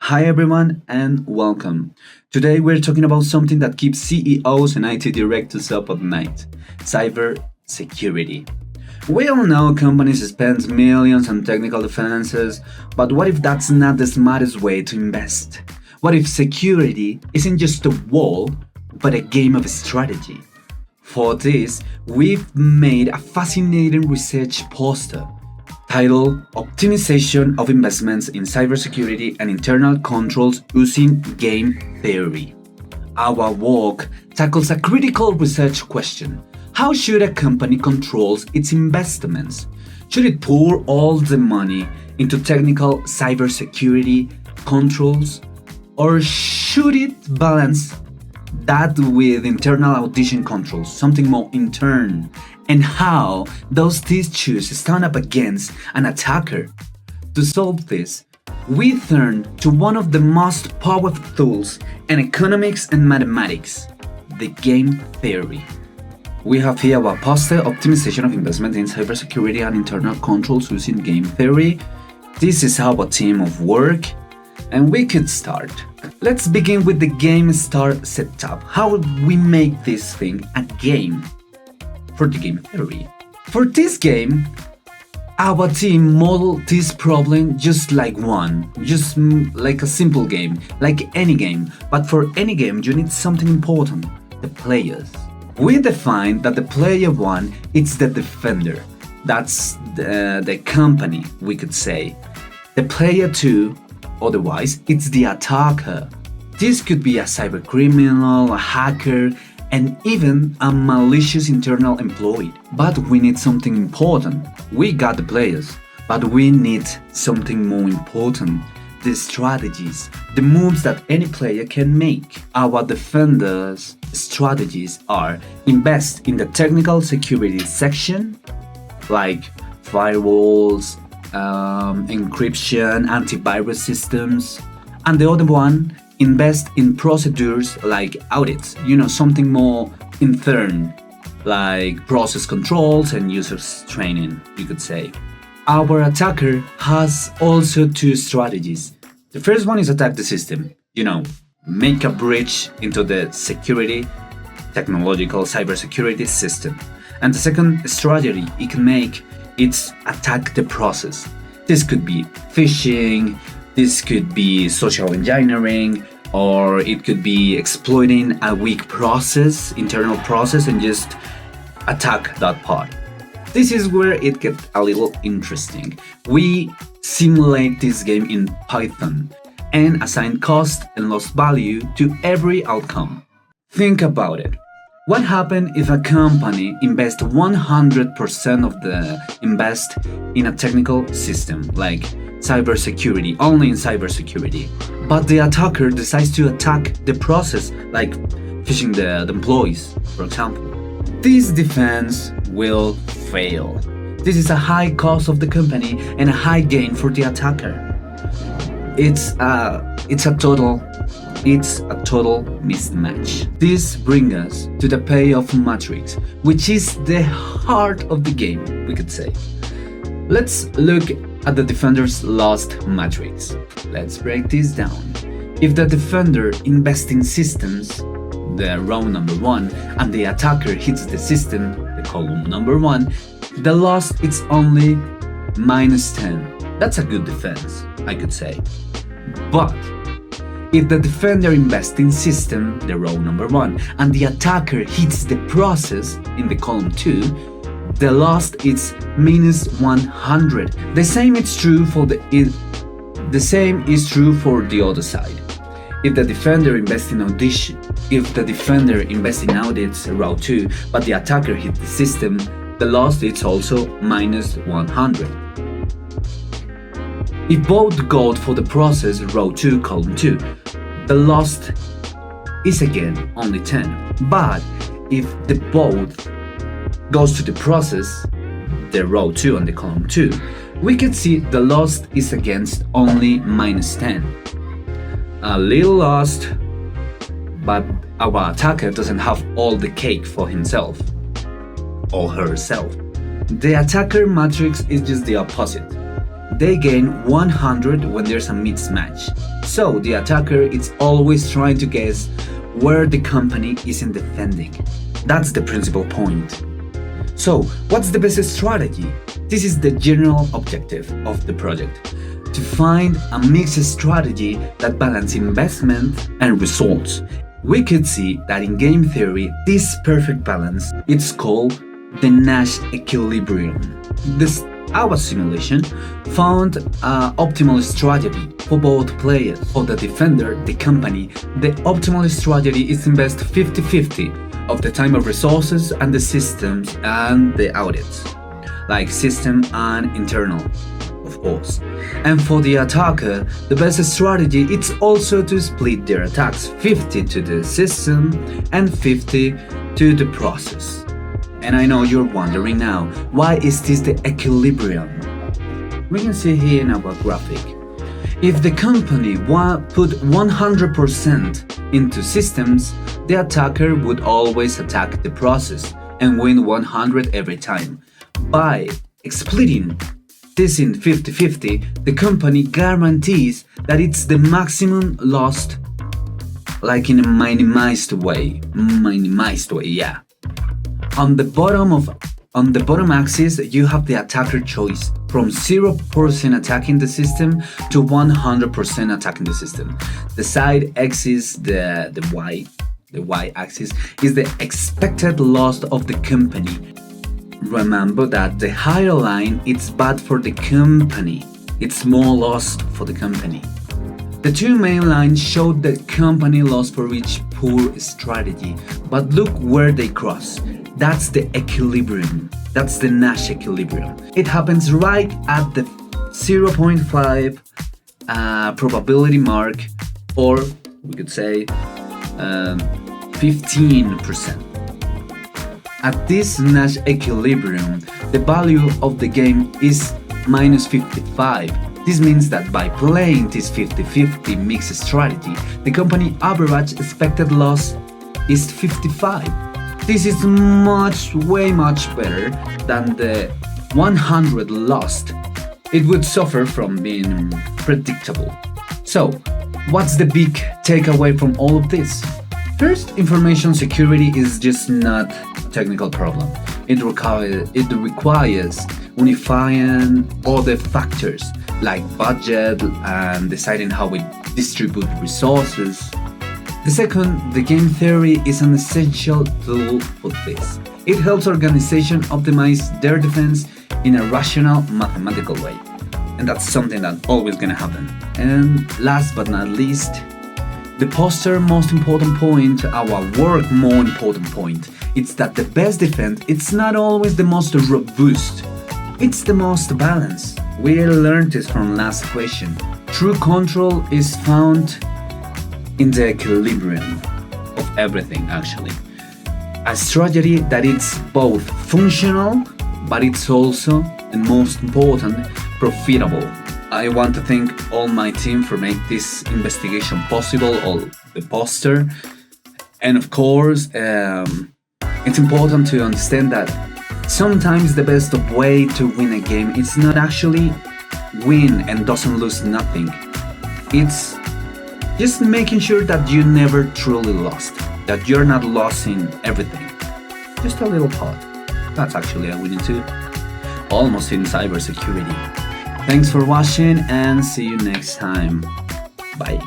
Hi everyone and welcome. Today we're talking about something that keeps CEOs and IT directors up at night: cyber security. We all know companies spend millions on technical defenses, but what if that's not the smartest way to invest? What if security isn't just a wall, but a game of strategy? For this, we've made a fascinating research poster titled Optimization of Investments in Cybersecurity and Internal Controls Using Game Theory. Our work tackles a critical research question: how should a company control its investments? Should it pour all the money into technical cybersecurity controls, or should it balance that with internal audition controls, something more intern, and how those tissues stand up against an attacker? To solve this, we turn to one of the most powerful tools in economics and mathematics: the game theory. We have here our poster Optimization of Investment in Cybersecurity and Internal Controls Using Game Theory. This is our team of work, and we could start. Let's begin with the game start setup. How would we make this thing a game for the game theory? For this game, our team modeled this problem just like like a simple game, like any game. But for any game, you need something important: the players. We define that the player one is the defender. That's the company, we could say. The player two, otherwise, it's the attacker. This could be a cybercriminal, a hacker, and even a malicious internal employee. But we need something important. We got the players, but we need something more important: the strategies, the moves that any player can make. Our defenders' strategies are: invest in the technical security section, like firewalls, encryption, antivirus systems, and the other one, invest in procedures like audits, something more intern, like process controls and users training, you could say. Our attacker has also two strategies. The first one is attack the system, make a breach into the security, technological cybersecurity system. And the second strategy it can make is attack the process. This could be phishing, this could be social engineering, or it could be exploiting a weak process, internal process, and just attack that part. This is where it gets a little interesting. We simulate this game in Python and assign cost and loss value to every outcome. Think about it. What happens if a company invests 100% of the invest in a technical system, like cybersecurity, only in cybersecurity, but the attacker decides to attack the process, like phishing the employees, for example? This defense will fail. This is a high cost of the company and a high gain for the attacker. It's a total mismatch. This brings us to the payoff matrix, which is the heart of the game, we could say. Let's look at the defender's loss matrix. Let's break this down. If the defender invests in systems, the row number 1, and the attacker hits the system, the column number 1, the loss is only -10. That's a good defense, I could say. But if the defender invests in system, the row number 1, and the attacker hits the process in the column 2, the loss is -100. The same is true for the other side. If the defender invests in audits, row 2, but the attacker hits the system, the loss is also -100. If both go for the process, row 2, column 2, the loss is again only 10. But if the both goes to the process, the row 2 and the column 2, we can see the loss is against only -10. A little lost, but our attacker doesn't have all the cake for himself or herself. The attacker matrix is just the opposite. they gain 100 when there's a mismatch. So the attacker is always trying to guess where the company isn't defending. That's the principal point. So, what's the best strategy? This is the general objective of the project: to find a mixed strategy that balances investment and results. We could see that in game theory, this perfect balance is called the Nash equilibrium. Our simulation found an optimal strategy for both players. For the defender, the company, the optimal strategy is invest 50-50 of the time of resources and the systems and the audits, like system and internal, of course. And for the attacker, the best strategy is also to split their attacks 50 to the system and 50 to the process. And I know you're wondering now, why is this the equilibrium? We can see here in our graphic. If the company put 100% into systems, the attacker would always attack the process and win 100 every time. By splitting this in 50-50, the company guarantees that it's the maximum lost, like in a minimized way, yeah. On the bottom axis, you have the attacker choice from 0% attacking the system to 100% attacking the system. The side axis, the y axis, is the expected loss of the company. Remember that the higher line is bad for the company. It's more loss for the company. The two main lines show the company loss for each poor strategy, but look where they cross. That's the equilibrium. That's the Nash equilibrium. It happens right at the 0.5 probability mark, or we could say 15%. At this Nash equilibrium, the value of the game is minus 55. This means that by playing this 50-50 mixed strategy, the company average expected loss is 55. This is way much better than the 100 lost. It would suffer from being predictable. So, what's the big takeaway from all of this? First, information security is just not a technical problem. It requires unifying other factors like budget and deciding how we distribute resources. The second, the game theory is an essential tool for this. It helps organizations optimize their defense in a rational, mathematical way. And that's something that's always gonna happen. And last but not least, the póster most important point, our work more important point, it's that the best defense, it's not always the most robust, it's the most balanced. We learned this from last question. True control is found in the equilibrium of everything, actually. A strategy that is both functional, but it's also, and most important, profitable. I want to thank all my team for making this investigation possible, all the póster. And of course, it's important to understand that sometimes the best way to win a game is not actually win and doesn't lose nothing. It's just making sure that you never truly lost, that you're not losing everything. Just a little part. That's actually a winning too. Almost in cybersecurity. Thanks for watching and see you next time. Bye.